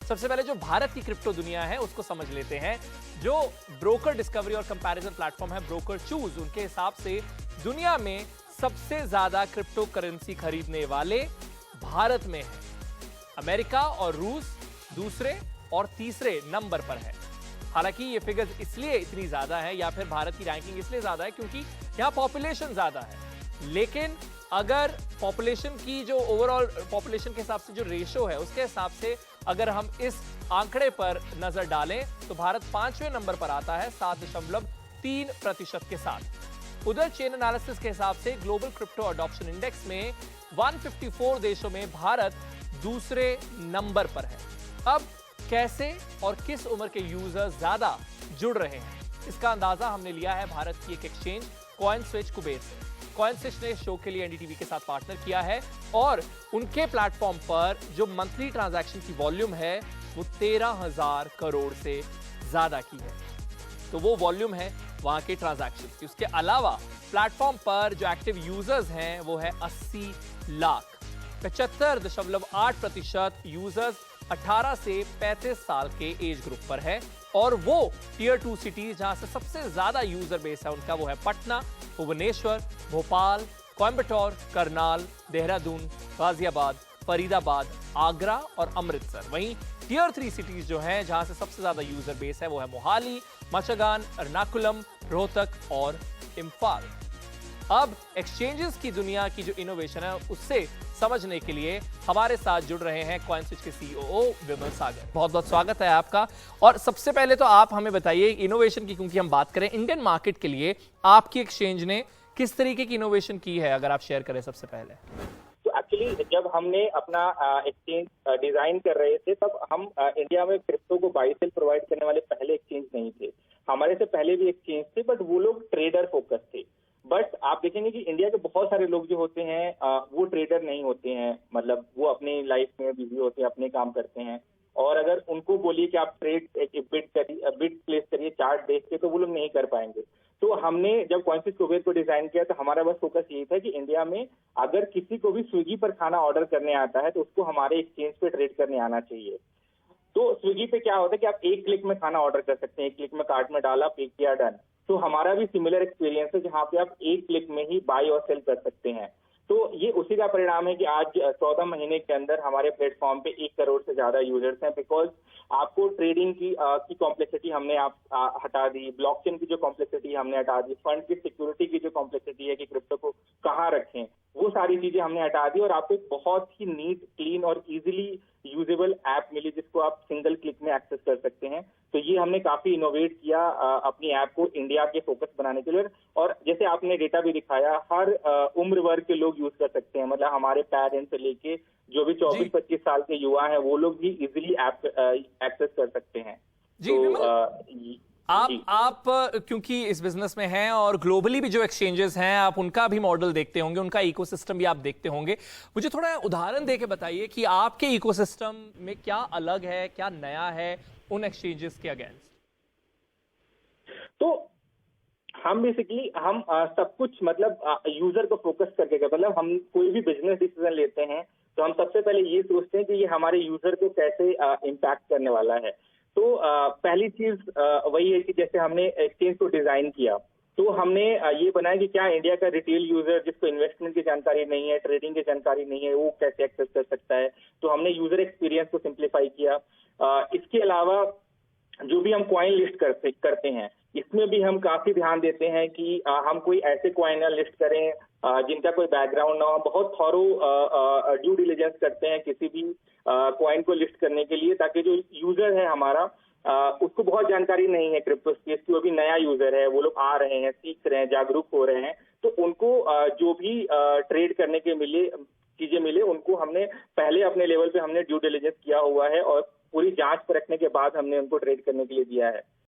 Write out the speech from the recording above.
सबसे पहले जो भारत की क्रिप्टो दुनिया है उसको समझ लेते हैं। जो ब्रोकर डिस्कवरी और कंपैरिजन प्लेटफॉर्म है ब्रोकर चूज, उनके हिसाब से दुनिया में सबसे ज्यादा क्रिप्टो करेंसी खरीदने वाले भारत में है। अमेरिका और रूस दूसरे और तीसरे नंबर पर है। हालांकि ये फिगर्स इसलिए इतनी ज्यादा है या फिर भारत की रैंकिंग इसलिए ज्यादा है क्योंकि यहां पॉपुलेशन ज्यादा है। लेकिन अगर पॉपुलेशन की जो ओवरऑल पॉपुलेशन के हिसाब से जो रेशो है उसके हिसाब से अगर हम इस आंकड़े पर नजर डालें तो भारत 5वें नंबर पर आता है 7.3% के साथ। उधर चेन एनालिसिस के हिसाब से ग्लोबल क्रिप्टो अडॉप्शन इंडेक्स में 154 देशों में भारत दूसरे नंबर पर है। अब कैसे और किस उम्र के यूजर्स ज्यादा जुड़ रहे हैं, इसका अंदाजा हमने लिया है भारत की एक एक्सचेंज कॉइनस्विच कुबेर से। कॉइनस्विच ने शो के लिए एनडीटीवी के साथ पार्टनर किया है और उनके प्लेटफॉर्म पर जो मंथली ट्रांजैक्शन की वॉल्यूम है वो 13,000 करोड़ से ज्यादा की है। तो वो वॉल्यूम है वहां के ट्रांजैक्शन की। उसके अलावा प्लेटफॉर्म पर जो एक्टिव यूजर्स हैं वो है 80 लाख। 75.8% यूजर्स 18 से 35 साल के एज ग्रुप पर है और वो टियर 2 सिटीज जहां से सबसे ज्यादा यूजर बेस है उनका वो है पटना, भुवनेश्वर, भोपाल, कोयंबटूर, करनाल, देहरादून, गाजियाबाद, फरीदाबाद, आगरा और अमृतसर। वहीं टियर 3 सिटीज जो हैं जहां से सबसे ज्यादा यूजर बेस है वो है मोहाली, मचगान, एर्नाकुलम, रोहतक और इम्फाल। अब एक्सचेंजेस की दुनिया की जो इनोवेशन है उससे समझने के लिए हमारे साथ जुड़ रहे हैं कॉइनस्विच के सीईओ विमल सागर। बहुत बहुत स्वागत है आपका। और सबसे पहले तो आप हमें बताइए इनोवेशन की, क्योंकि हम बात करें इंडियन मार्केट के लिए, आपकी एक्सचेंज ने किस तरीके की इनोवेशन की है, अगर आप शेयर करें सबसे पहले। तो एक्चुअली जब हमने अपना एक्सचेंज डिजाइन कर रहे थे तब हम इंडिया में क्रिप्टो को बाई सेल प्रोवाइड करने वाले पहले एक्सचेंज नहीं थे। हमारे से पहले भी एक्सचेंज थे बट वो लोग ट्रेडर फोकस थे। बट आप देखेंगे कि इंडिया के बहुत सारे लोग जो होते हैं वो ट्रेडर नहीं होते हैं, मतलब वो अपनी लाइफ में बिजी होते हैं, अपने काम करते हैं। और अगर उनको बोलिए कि आप ट्रेड बिड प्लेस करिए चार्ट देख के, तो वो लोग नहीं कर पाएंगे। तो हमने जब कॉइनस्विच कुबेर को डिजाइन किया तो हमारा बस फोकस यही था कि इंडिया में अगर किसी को भी स्विगी पर खाना ऑर्डर करने आता है तो उसको हमारे एक्सचेंज पे ट्रेड करने आना चाहिए। तो स्विगी पे क्या होता है कि आप एक क्लिक में खाना ऑर्डर कर सकते हैं, एक क्लिक में कार्ट में डाला, पे किया, डन। तो हमारा भी सिमिलर एक्सपीरियंस है जहां पे आप एक क्लिक में ही बाय और सेल कर सकते हैं। तो ये उसी का परिणाम है कि आज 14 महीने के अंदर हमारे प्लेटफॉर्म पे 1 करोड़ से ज्यादा यूजर्स हैं। बिकॉज आपको ट्रेडिंग की कॉम्प्लेक्सिटी हमने हटा दी, ब्लॉकचेन की जो कॉम्प्लेक्सिटी हमने हटा दी, फंड की सिक्योरिटी की जो कॉम्प्लेक्सिटी है कि क्रिप्टो को कहाँ रखें, वो सारी चीजें हमने हटा दी और आपको एक बहुत ही नीट, क्लीन और इजीली यूजेबल ऐप मिली जिसको आप सिंगल क्लिक में एक्सेस कर सकते हैं। तो ये हमने काफी इनोवेट किया अपनी ऐप को इंडिया के फोकस बनाने के लिए। और जैसे आपने डेटा भी दिखाया, हर उम्र वर्ग के लोग यूज कर सकते हैं, मतलब हमारे पेरेंट्स से लेके जो भी 24-25 साल के युवा हैं वो लोग भी इजीली ऐप एक्सेस कर सकते हैं। जी, तो आप क्योंकि इस बिजनेस में हैं और ग्लोबली भी जो एक्सचेंजेस हैं आप उनका भी मॉडल देखते होंगे, उनका इकोसिस्टम भी आप देखते होंगे। मुझे थोड़ा उदाहरण देके बताइए कि आपके इकोसिस्टम में क्या अलग है, क्या नया है उन एक्सचेंजेस के अगेंस्ट। तो हम बेसिकली सब कुछ मतलब यूजर को फोकस करके, मतलब हम कोई भी बिजनेस डिसीजन लेते हैं तो हम सबसे पहले ये सोचते हैं कि ये हमारे यूजर को कैसे इम्पैक्ट करने वाला है। तो पहली चीज वही है कि जैसे हमने एक्सचेंज को डिजाइन किया तो हमने ये बनाया कि क्या इंडिया का रिटेल यूजर जिसको इन्वेस्टमेंट की जानकारी नहीं है, ट्रेडिंग की जानकारी नहीं है, वो कैसे एक्सेस कर सकता है। तो हमने यूजर एक्सपीरियंस को सिंप्लीफाई किया। इसके अलावा जो भी हम कॉइन लिस्ट करते हैं इसमें भी हम काफी ध्यान देते हैं कि हम कोई ऐसे कॉइन लिस्ट करें जिनका कोई बैकग्राउंड ना हो। बहुत थॉरो ड्यू डिलिजेंस करते हैं किसी भी कॉइन को लिस्ट करने के लिए, ताकि जो यूजर है हमारा उसको बहुत जानकारी नहीं है क्रिप्टो स्पेस की, वो भी नया यूजर है, वो लोग आ रहे हैं, सीख रहे हैं, जागरूक हो रहे हैं। तो उनको जो भी ट्रेड करने के चीजें मिले उनको हमने पहले अपने लेवल पे हमने ड्यू डिलिजेंस किया हुआ है और पूरी जांच परखने के बाद हमने उनको ट्रेड करने के लिए दिया है।